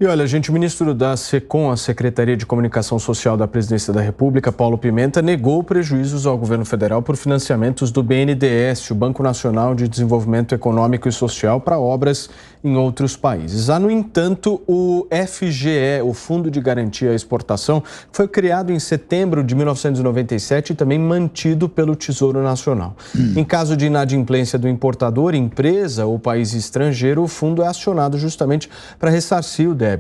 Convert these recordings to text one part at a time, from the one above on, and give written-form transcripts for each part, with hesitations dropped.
E olha, gente, o ministro da SECOM, a Secretaria de Comunicação Social da Presidência da República, Paulo Pimenta, negou prejuízos ao governo federal por financiamentos do BNDES, o Banco Nacional de Desenvolvimento Econômico e Social, para obras em outros países. Há, no entanto, o FGE, o Fundo de Garantia à Exportação, foi criado em setembro de 1997 e também mantido pelo Tesouro Nacional. Em caso de inadimplência do importador, empresa ou país estrangeiro, o fundo é acionado justamente para ressarcir o débito.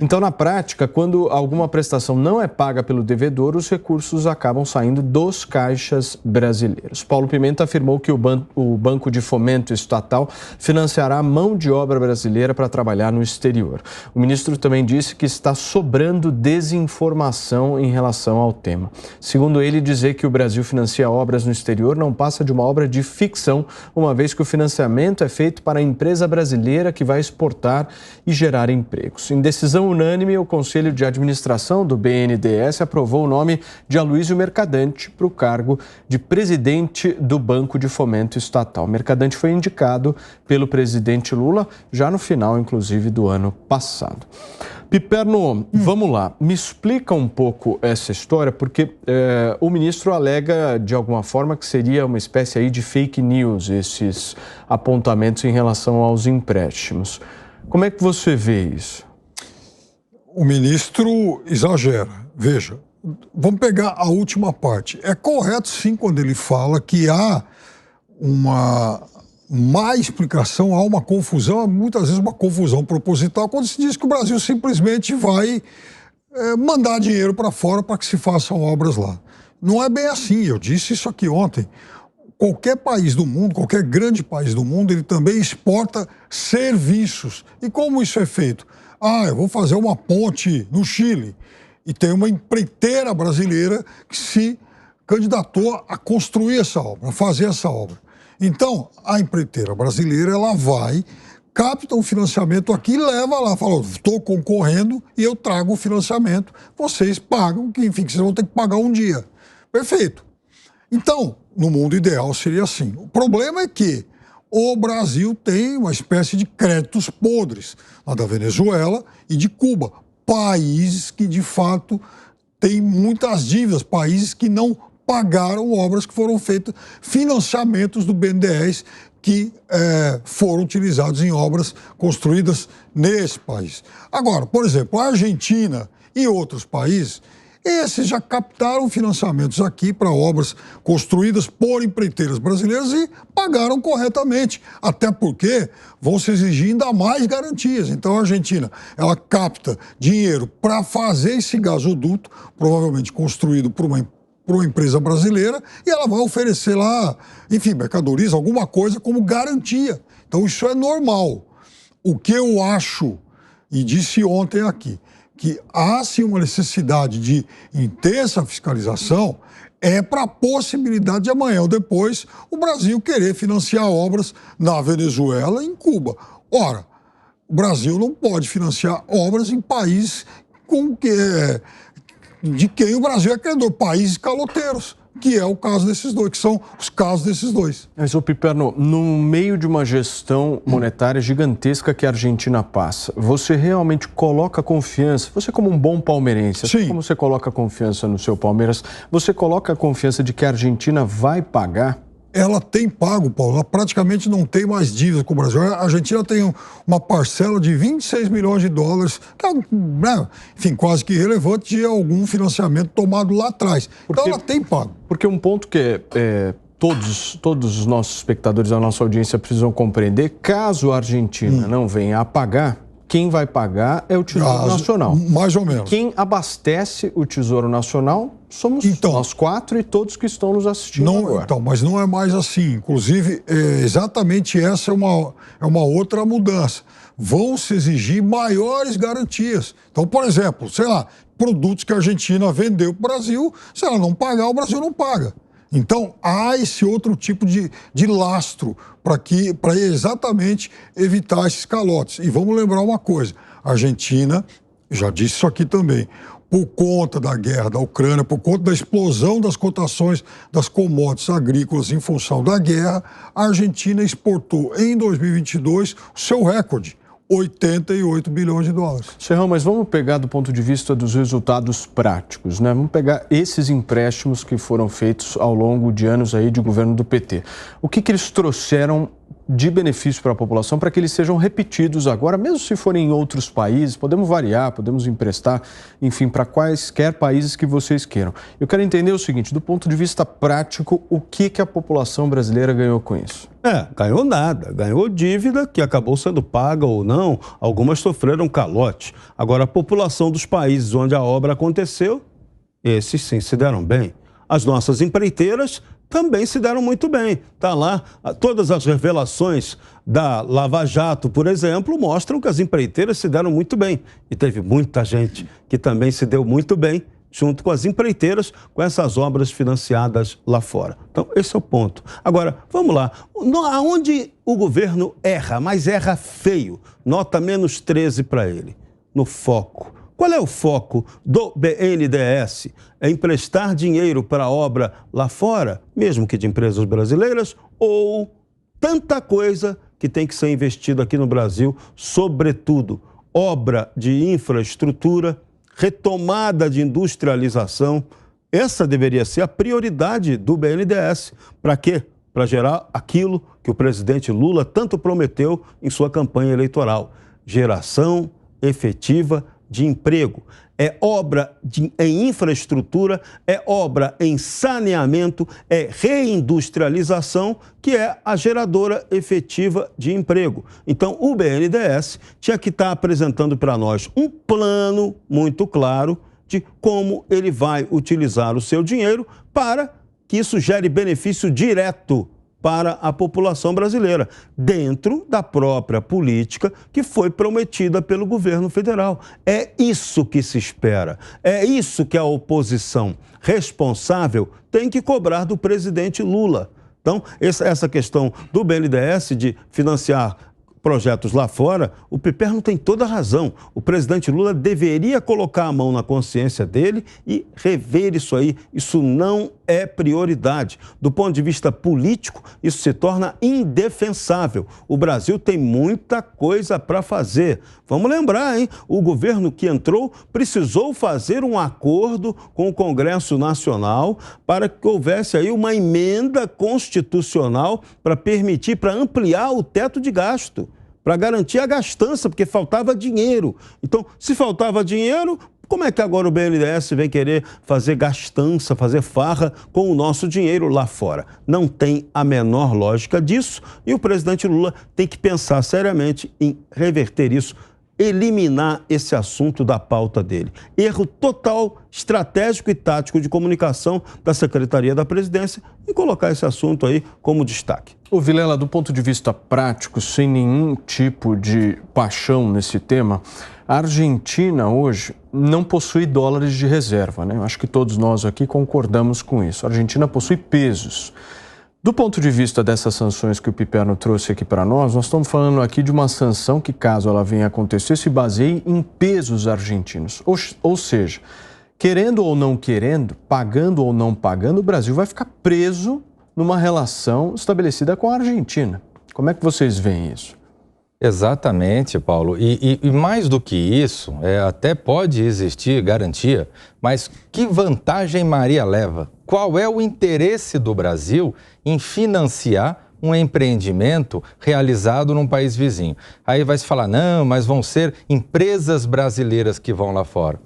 Então, na prática, quando alguma prestação não é paga pelo devedor, os recursos acabam saindo dos caixas brasileiros. Paulo Pimenta afirmou que o Banco de Fomento Estatal financiará a mão de obra brasileira para trabalhar no exterior. O ministro também disse que está sobrando desinformação em relação ao tema. Segundo ele, dizer que o Brasil financia obras no exterior não passa de uma obra de ficção, uma vez que o financiamento é feito para a empresa brasileira que vai exportar e gerar emprego. Em decisão unânime, o Conselho de Administração do BNDES aprovou o nome de Aloysio Mercadante para o cargo de presidente do Banco de Fomento Estatal. Mercadante foi indicado pelo presidente Lula já no final, inclusive, do ano passado. Piperno, vamos lá, me explica um pouco essa história, porque o ministro alega, de alguma forma, que seria uma espécie aí de fake news, esses apontamentos em relação aos empréstimos. Como é que você vê isso? O ministro exagera. Veja, vamos pegar a última parte. É correto, sim, quando ele fala que há uma má explicação, há uma confusão, muitas vezes uma confusão proposital, quando se diz que o Brasil simplesmente vai mandar dinheiro para fora para que se façam obras lá. Não é bem assim, eu disse isso aqui ontem. Qualquer país do mundo, qualquer grande país do mundo, ele também exporta serviços. E como isso é feito? Eu vou fazer uma ponte no Chile e tem uma empreiteira brasileira que se candidatou a construir essa obra, a fazer essa obra. Então, a empreiteira brasileira, ela vai, capta um financiamento aqui e leva lá, fala, estou concorrendo e eu trago o financiamento, vocês pagam, que enfim, que vocês vão ter que pagar um dia. Perfeito. Então, no mundo ideal seria assim. O problema é que o Brasil tem uma espécie de créditos podres, lá da Venezuela e de Cuba. Países que, de fato, têm muitas dívidas, países que não pagaram obras que foram feitas, financiamentos do BNDES que foram utilizados em obras construídas nesse país. Agora, por exemplo, a Argentina e outros países, esses já captaram financiamentos aqui para obras construídas por empreiteiras brasileiras e pagaram corretamente, até porque vão se exigir ainda mais garantias. Então a Argentina, ela capta dinheiro para fazer esse gasoduto, provavelmente construído por uma empresa brasileira, e ela vai oferecer lá, enfim, mercadorias, alguma coisa como garantia. Então isso é normal. O que eu acho, e disse ontem aqui, que há sim uma necessidade de intensa fiscalização para a possibilidade de amanhã ou depois o Brasil querer financiar obras na Venezuela e em Cuba. Ora, o Brasil não pode financiar obras em países de quem o Brasil é credor, países caloteiros, que é o caso desses dois, que são os casos desses dois. Mas, Piperno, no meio de uma gestão monetária gigantesca que a Argentina passa, você realmente coloca confiança, você como um bom palmeirense, assim como você coloca confiança no seu Palmeiras, você coloca a confiança de que a Argentina vai pagar? Ela tem pago, Paulo, ela praticamente não tem mais dívida com o Brasil. A Argentina tem uma parcela de 26 milhões de dólares, que é, enfim, quase que irrelevante de algum financiamento tomado lá atrás. Então ela tem pago. Porque um ponto que todos os nossos espectadores da nossa audiência precisam compreender, caso a Argentina não venha a pagar, quem vai pagar é o Tesouro Nacional. Mais ou menos. Quem abastece o Tesouro Nacional somos nós quatro e todos que estão nos assistindo agora. Então, mas não é mais assim. Inclusive, exatamente essa é uma outra mudança. Vão se exigir maiores garantias. Então, por exemplo, sei lá, produtos que a Argentina vendeu para o Brasil, se ela não pagar, o Brasil não paga. Então, há esse outro tipo de lastro para exatamente evitar esses calotes. E vamos lembrar uma coisa, a Argentina, já disse isso aqui também, por conta da guerra da Ucrânia, por conta da explosão das cotações das commodities agrícolas em função da guerra, a Argentina exportou em 2022 o seu recorde, 88 bilhões de dólares. Serrão, mas vamos pegar do ponto de vista dos resultados práticos, né? Vamos pegar esses empréstimos que foram feitos ao longo de anos aí de governo do PT. O que eles trouxeram de benefício para a população para que eles sejam repetidos agora, mesmo se forem em outros países? Podemos variar, podemos emprestar, enfim, para quaisquer países que vocês queiram. Eu quero entender o seguinte, do ponto de vista prático, o que a população brasileira ganhou com isso? Ganhou nada. Ganhou dívida que acabou sendo paga ou não. Algumas sofreram calote. Agora, a população dos países onde a obra aconteceu, esses sim se deram bem. As nossas empreiteiras também se deram muito bem. Está lá, todas as revelações da Lava Jato, por exemplo, mostram que as empreiteiras se deram muito bem. E teve muita gente que também se deu muito bem junto com as empreiteiras, com essas obras financiadas lá fora. Então, esse é o ponto. Agora, vamos lá. Aonde o governo erra, mas erra feio, nota menos 13 para ele? No foco. Qual é o foco do BNDES? É emprestar dinheiro para a obra lá fora, mesmo que de empresas brasileiras, ou tanta coisa que tem que ser investida aqui no Brasil, sobretudo obra de infraestrutura, retomada de industrialização? Essa deveria ser a prioridade do BNDES. Para quê? Para gerar aquilo que o presidente Lula tanto prometeu em sua campanha eleitoral: geração efetiva de emprego. É obra em infraestrutura, é obra em saneamento, é reindustrialização que é a geradora efetiva de emprego. Então, o BNDES tinha que estar apresentando para nós um plano muito claro de como ele vai utilizar o seu dinheiro para que isso gere benefício direto para a população brasileira, dentro da própria política que foi prometida pelo governo federal. É isso que se espera, é isso que a oposição responsável tem que cobrar do presidente Lula. Então, essa questão do BNDES de financiar projetos lá fora, o Piperno tem toda a razão. O presidente Lula deveria colocar a mão na consciência dele e rever isso aí. Isso não é prioridade. Do ponto de vista político, isso se torna indefensável. O Brasil tem muita coisa para fazer. Vamos lembrar, hein? O governo que entrou precisou fazer um acordo com o Congresso Nacional para que houvesse aí uma emenda constitucional para permitir, para ampliar o teto de gasto, para garantir a gastança, porque faltava dinheiro. Então, se faltava dinheiro, como é que agora o BNDES vem querer fazer gastança, fazer farra com o nosso dinheiro lá fora? Não tem a menor lógica disso e o presidente Lula tem que pensar seriamente em reverter isso, eliminar esse assunto da pauta dele. Erro total, estratégico e tático de comunicação da Secretaria da Presidência e colocar esse assunto aí como destaque. Ô Vilela, do ponto de vista prático, sem nenhum tipo de paixão nesse tema, a Argentina hoje não possui dólares de reserva, né? Eu acho que todos nós aqui concordamos com isso. A Argentina possui pesos. Do ponto de vista dessas sanções que o Piperno trouxe aqui para nós estamos falando aqui de uma sanção que, caso ela venha a acontecer, se baseie em pesos argentinos. Ou seja, querendo ou não querendo, pagando ou não pagando, o Brasil vai ficar preso numa relação estabelecida com a Argentina. Como é que vocês veem isso? Exatamente, Paulo. E mais do que isso, até pode existir garantia, mas que vantagem Maria leva? Qual é o interesse do Brasil em financiar um empreendimento realizado num país vizinho? Aí vai se falar, não, mas vão ser empresas brasileiras que vão lá fora.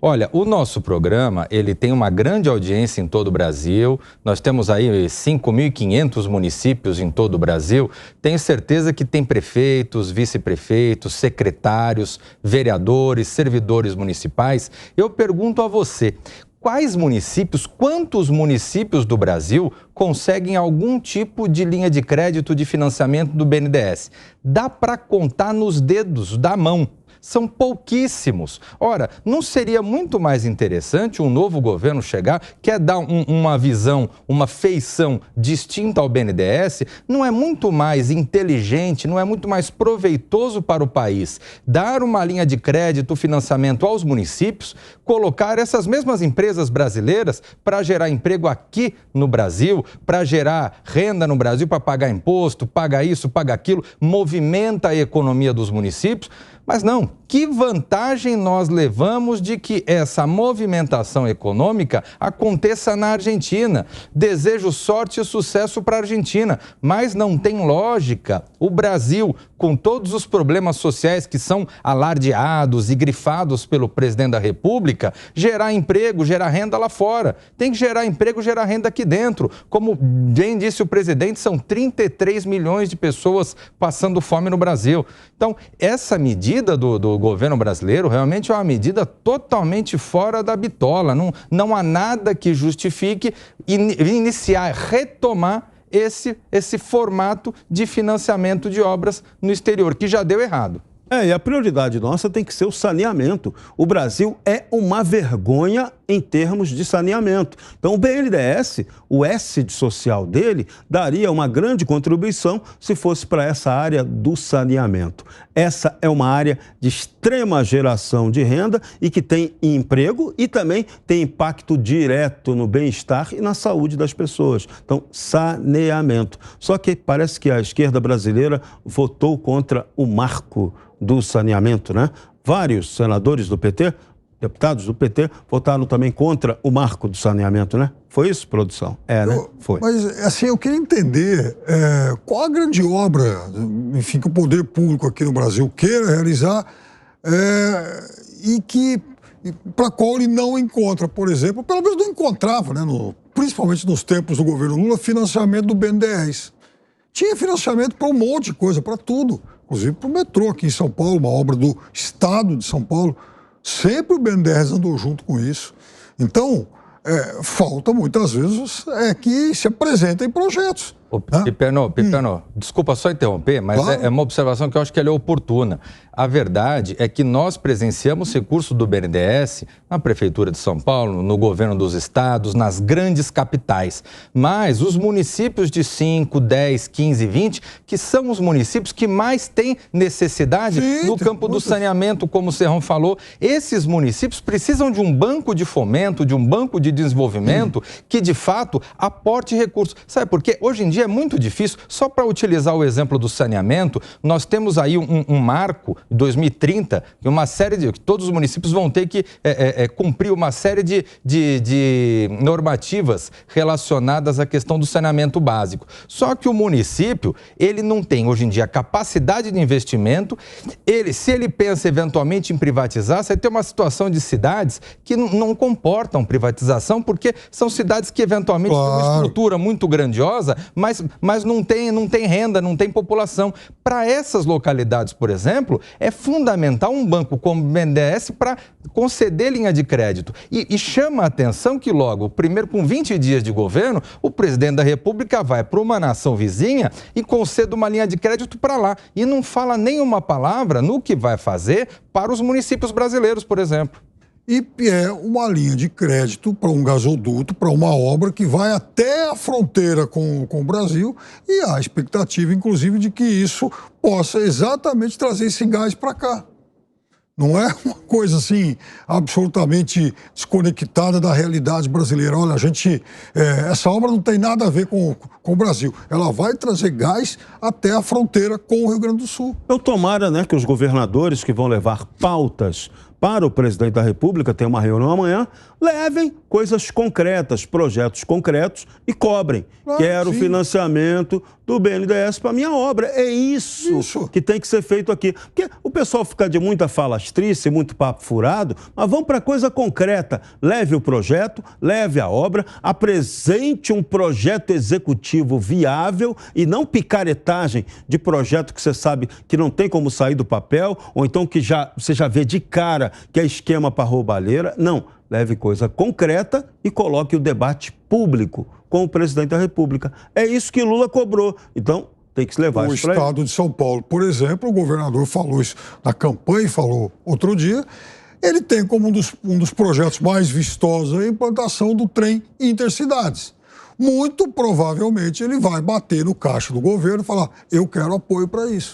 Olha, o nosso programa, ele tem uma grande audiência em todo o Brasil, nós temos aí 5.500 municípios em todo o Brasil, tenho certeza que tem prefeitos, vice-prefeitos, secretários, vereadores, servidores municipais. Eu pergunto a você, quantos municípios do Brasil conseguem algum tipo de linha de crédito de financiamento do BNDES? Dá para contar nos dedos da mão. são pouquíssimos. Ora, não seria muito mais interessante um novo governo chegar, quer dar uma visão, uma feição distinta ao BNDES? Não é muito mais inteligente, não é muito mais proveitoso para o país dar uma linha de crédito, financiamento aos municípios, colocar essas mesmas empresas brasileiras para gerar emprego aqui no Brasil, para gerar renda no Brasil, para pagar imposto, paga isso, paga aquilo, movimenta a economia dos municípios? Mas não, que vantagem nós levamos de que essa movimentação econômica aconteça na Argentina? Desejo sorte e sucesso para a Argentina, mas não tem lógica o Brasil, com todos os problemas sociais que são alardeados e grifados pelo presidente da República, gerar emprego, gerar renda lá fora. Tem que gerar emprego, gerar renda aqui dentro. Como bem disse o presidente, são 33 milhões de pessoas passando fome no Brasil. Então, essa medida do governo brasileiro realmente é uma medida totalmente fora da bitola. Não há nada que justifique iniciar, retomar esse formato de financiamento de obras no exterior, que já deu errado. E a prioridade nossa tem que ser o saneamento. O Brasil é uma vergonha em termos de saneamento. Então, o BNDES, o S de social dele, daria uma grande contribuição se fosse para essa área do saneamento. Essa é uma área de extrema geração de renda e que tem emprego e também tem impacto direto no bem-estar e na saúde das pessoas. Então, saneamento. Só que parece que a esquerda brasileira votou contra o marco do saneamento, né? Vários senadores do PT, deputados do PT, votaram também contra o marco do saneamento, né? Foi isso, produção? Né? Foi. Mas, assim, eu queria entender qual a grande obra, enfim, que o poder público aqui no Brasil queira realizar e que, para qual ele não encontra, por exemplo, pelo menos não encontrava, né? Principalmente nos tempos do governo Lula, financiamento do BNDES. Tinha financiamento para um monte de coisa, para tudo. Inclusive para o metrô aqui em São Paulo, uma obra do Estado de São Paulo. Sempre o BNDES andou junto com isso. Então, falta muitas vezes que se apresentem projetos. Piperno, desculpa só interromper, mas claro. É uma observação que eu acho que ela é oportuna. A verdade é que nós presenciamos recurso do BNDES na Prefeitura de São Paulo, no governo dos estados, nas grandes capitais. Mas os municípios de 5, 10, 15, 20, que são os municípios que mais têm necessidade no campo do saneamento, como o Serrão falou, esses municípios precisam de um banco de fomento, de um banco de desenvolvimento que, de fato, aporte recursos. Sabe por quê? Hoje em dia é muito difícil. Só para utilizar o exemplo do saneamento, nós temos aí um marco, 2030, que uma série de... Todos os municípios vão ter que cumprir uma série de normativas relacionadas à questão do saneamento básico. Só que o município, ele não tem, hoje em dia, capacidade de investimento. Se ele pensa eventualmente em privatizar, você tem uma situação de cidades que não comportam privatização, porque são cidades que eventualmente têm uma estrutura muito grandiosa, mas não tem renda, não tem população. Para essas localidades, por exemplo, é fundamental um banco como o BNDES para conceder linha de crédito. E chama a atenção que logo, primeiro com 20 dias de governo, o presidente da República vai para uma nação vizinha e concede uma linha de crédito para lá. E não fala nenhuma palavra no que vai fazer para os municípios brasileiros, por exemplo. E é uma linha de crédito para um gasoduto, para uma obra que vai até a fronteira com o Brasil, e há a expectativa, inclusive, de que isso possa exatamente trazer esse gás para cá. Não é uma coisa assim absolutamente desconectada da realidade brasileira. Olha, essa obra não tem nada a ver com o Brasil. Ela vai trazer gás até a fronteira com o Rio Grande do Sul. Eu tomara, né, que os governadores que vão levar pautas para o presidente da República, tem uma reunião amanhã, levem coisas concretas, projetos concretos e cobrem. Quero financiamento do BNDES para a minha obra. É isso que tem que ser feito aqui. Porque o pessoal fica de muita falastrice, muito papo furado, mas vamos para coisa concreta. Leve o projeto, leve a obra, apresente um projeto executivo viável e não picaretagem de projeto que você sabe que não tem como sair do papel, ou então que você já vê de cara que é esquema para roubalheira. Não. Leve coisa concreta e coloque o debate público com o presidente da República. É isso que Lula cobrou. Então, tem que levar o isso para ele. estado de São Paulo, por exemplo, o governador falou isso na campanha e falou outro dia, ele tem como um dos projetos mais vistosos a implantação do trem intercidades. Muito provavelmente ele vai bater no caixa do governo e falar, eu quero apoio para isso.